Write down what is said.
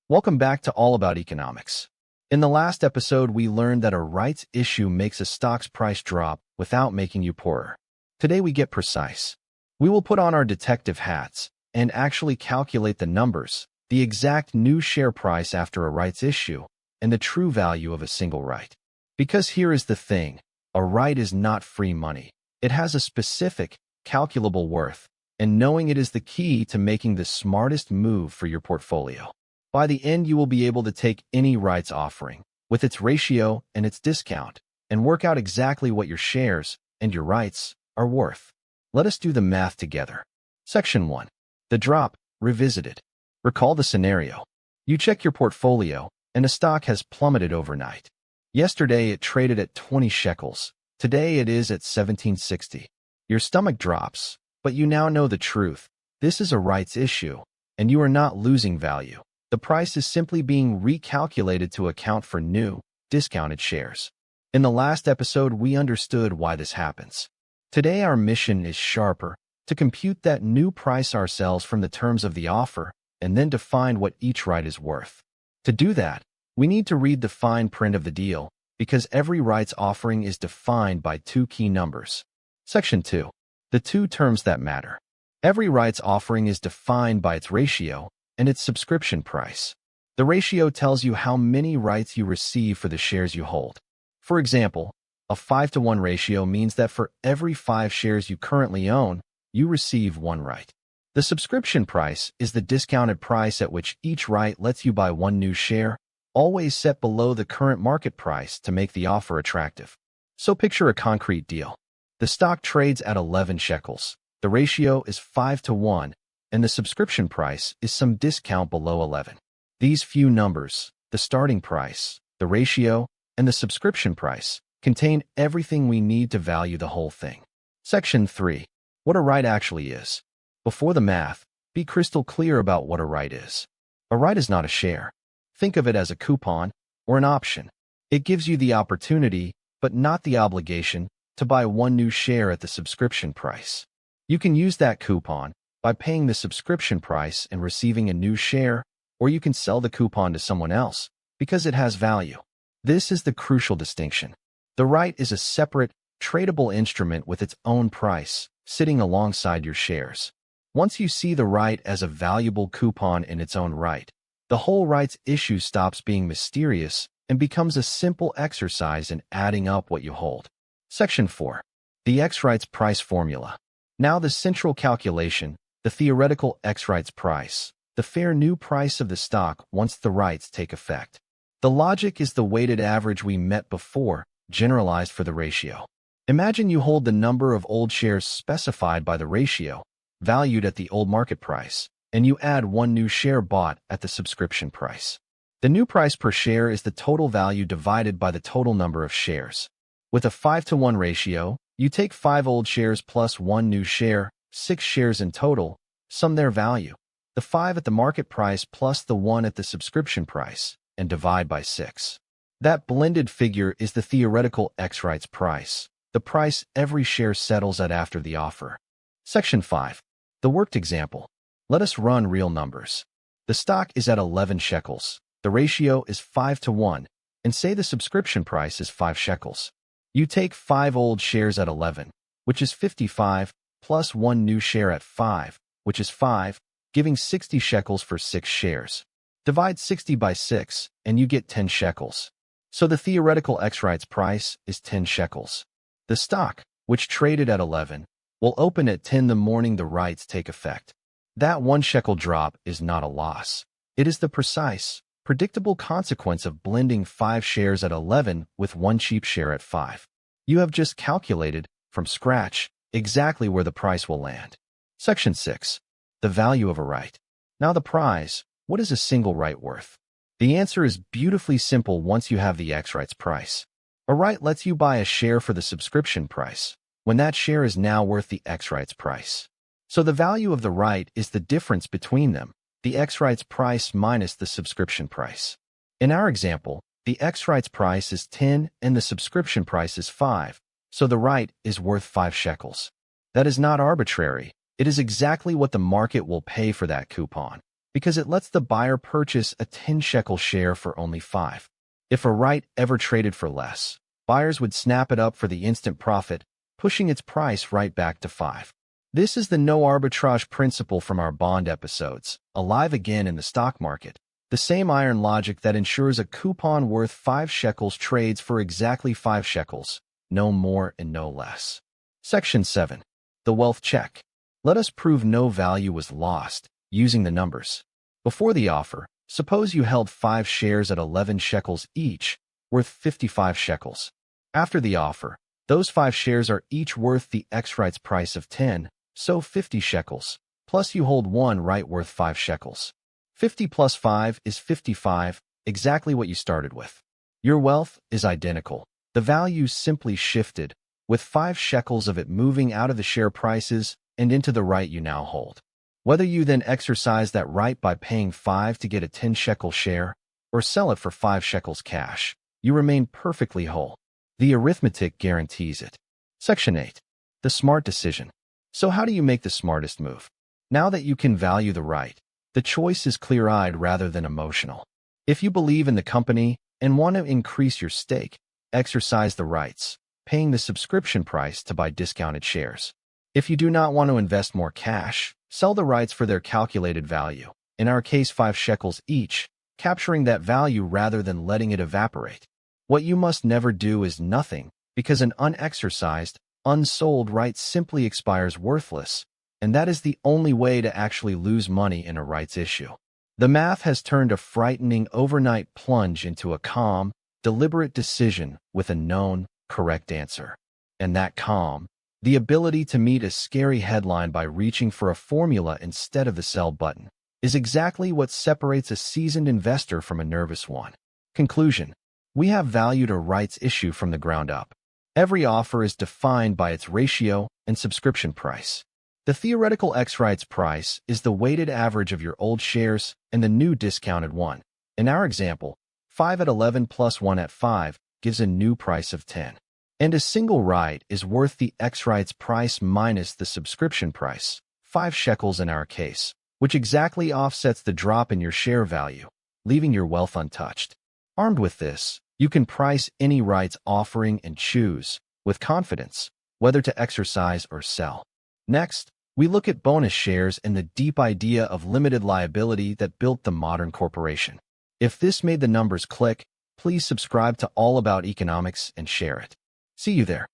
Welcome back to All About Economics. In the last episode, we learned that a rights issue makes a stock's price drop without making you poorer. Today, we get precise. We will put on our detective hats and actually calculate the numbers, the exact new share price after a rights issue, and the true value of a single right. Because here is the thing, a right is not free money. It has a specific, calculable worth, and knowing it is the key to making the smartest move for your portfolio. By the end, you will be able to take any rights offering, with its ratio and its discount, and work out exactly what your shares and your rights are worth. Let us do the math together. Section 1. The drop, revisited. Recall the scenario. You check your portfolio, and a stock has plummeted overnight. Yesterday, it traded at 20 shekels. Today, it is at 1760. Your stomach drops, but you now know the truth. This is a rights issue, and you are not losing value. The price is simply being recalculated to account for new, discounted shares. In the last episode, we understood why this happens. Today, our mission is sharper, to compute that new price ourselves from the terms of the offer, and then to find what each right is worth. To do that, we need to read the fine print of the deal, because every rights offering is defined by two key numbers. Section 2. The two terms that matter. Every rights offering is defined by its ratio and its subscription price. The ratio tells you how many rights you receive for the shares you hold. For example, a 5-to-1 ratio means that for every 5 shares you currently own, you receive 1 right. The subscription price is the discounted price at which each right lets you buy 1 new share, always set below the current market price to make the offer attractive. So picture a concrete deal. The stock trades at 11 shekels. The ratio is 5-to-1, and the subscription price is some discount below 11. These few numbers, the starting price, the ratio, and the subscription price, contain everything we need to value the whole thing. Section 3. What a right actually is. Before the math, be crystal clear about what a right is. A right is not a share. Think of it as a coupon or an option. It gives you the opportunity, but not the obligation, to buy 1 new share at the subscription price. You can use that coupon by paying the subscription price and receiving a new share, or you can sell the coupon to someone else because it has value. This is the crucial distinction. The right is a separate, tradable instrument with its own price, sitting alongside your shares. Once you see the right as a valuable coupon in its own right, the whole rights issue stops being mysterious and becomes a simple exercise in adding up what you hold. Section 4. The X-rights price formula. Now the central calculation, the theoretical X-rights price, the fair new price of the stock once the rights take effect. The logic is the weighted average we met before, generalized for the ratio. Imagine you hold the number of old shares specified by the ratio, valued at the old market price, and you add 1 new share bought at the subscription price. The new price per share is the total value divided by the total number of shares. With a 5-to-1 ratio, you take 5 old shares plus 1 new share, 6 shares in total, sum their value, the 5 at the market price plus the 1 at the subscription price, and divide by 6. That blended figure is the theoretical X-rights price, the price every share settles at after the offer. Section 5. The worked example. Let us run real numbers. The stock is at 11 shekels. The ratio is 5-to-1, and say the subscription price is 5 shekels. You take 5 old shares at 11, which is 55, plus 1 new share at 5, which is 5, giving 60 shekels for 6 shares. Divide 60 by 6, and you get 10 shekels. So the theoretical X-rights price is 10 shekels. The stock, which traded at 11, will open at 10 the morning the rights take effect. That 1 shekel drop is not a loss. It is the precise, predictable consequence of blending 5 shares at 11 with 1 cheap share at 5. You have just calculated, from scratch, exactly where the price will land. Section 6. The value of a right. Now the prize, what is a single right worth? The answer is beautifully simple once you have the X-rights price. A right lets you buy a share for the subscription price, when that share is now worth the X-rights price. So the value of the right is the difference between them, the X-rights price minus the subscription price. In our example, the X-rights price is 10 and the subscription price is 5, so the right is worth 5 shekels. That is not arbitrary. It is exactly what the market will pay for that coupon. because it lets the buyer purchase a 10-shekel share for only 5. If a right ever traded for less, buyers would snap it up for the instant profit, pushing its price right back to 5. This is the no arbitrage principle from our bond episodes, alive again in the stock market. The same iron logic that ensures a coupon worth 5 shekels trades for exactly 5 shekels, no more and no less. Section 7. The wealth check. Let us prove no value was lost, using the numbers. Before the offer, suppose you held 5 shares at 11 shekels each, worth 55 shekels. After the offer, those 5 shares are each worth the X-rights price of 10, so 50 shekels, plus you hold one right worth 5 shekels. 50 plus 5 is 55, exactly what you started with. Your wealth is identical. The value simply shifted, with 5 shekels of it moving out of the share prices and into the right you now hold. Whether you then exercise that right by paying 5 to get a 10-shekel share, or sell it for 5 shekels cash, you remain perfectly whole. The arithmetic guarantees it. Section 8. The smart decision. So how do you make the smartest move? Now that you can value the right, the choice is clear-eyed rather than emotional. If you believe in the company and want to increase your stake, exercise the rights, paying the subscription price to buy discounted shares. If you do not want to invest more cash, sell the rights for their calculated value, in our case 5 shekels each, capturing that value rather than letting it evaporate. What you must never do is nothing, because an unexercised, unsold right simply expires worthless, and that is the only way to actually lose money in a rights issue. The math has turned a frightening overnight plunge into a calm, deliberate decision with a known, correct answer. And that calm, the ability to meet a scary headline by reaching for a formula instead of the sell button, is exactly what separates a seasoned investor from a nervous one. Conclusion. We have valued a rights issue from the ground up. Every offer is defined by its ratio and subscription price. The theoretical X-rights price is the weighted average of your old shares and the new discounted one. In our example, 5 at 11 plus 1 at 5 gives a new price of 10. And a single right is worth the X-rights price minus the subscription price, 5 shekels in our case, which exactly offsets the drop in your share value, leaving your wealth untouched. Armed with this, you can price any rights offering and choose, with confidence, whether to exercise or sell. Next, we look at bonus shares and the deep idea of limited liability that built the modern corporation. If this made the numbers click, please subscribe to All About Economics and share it. See you there.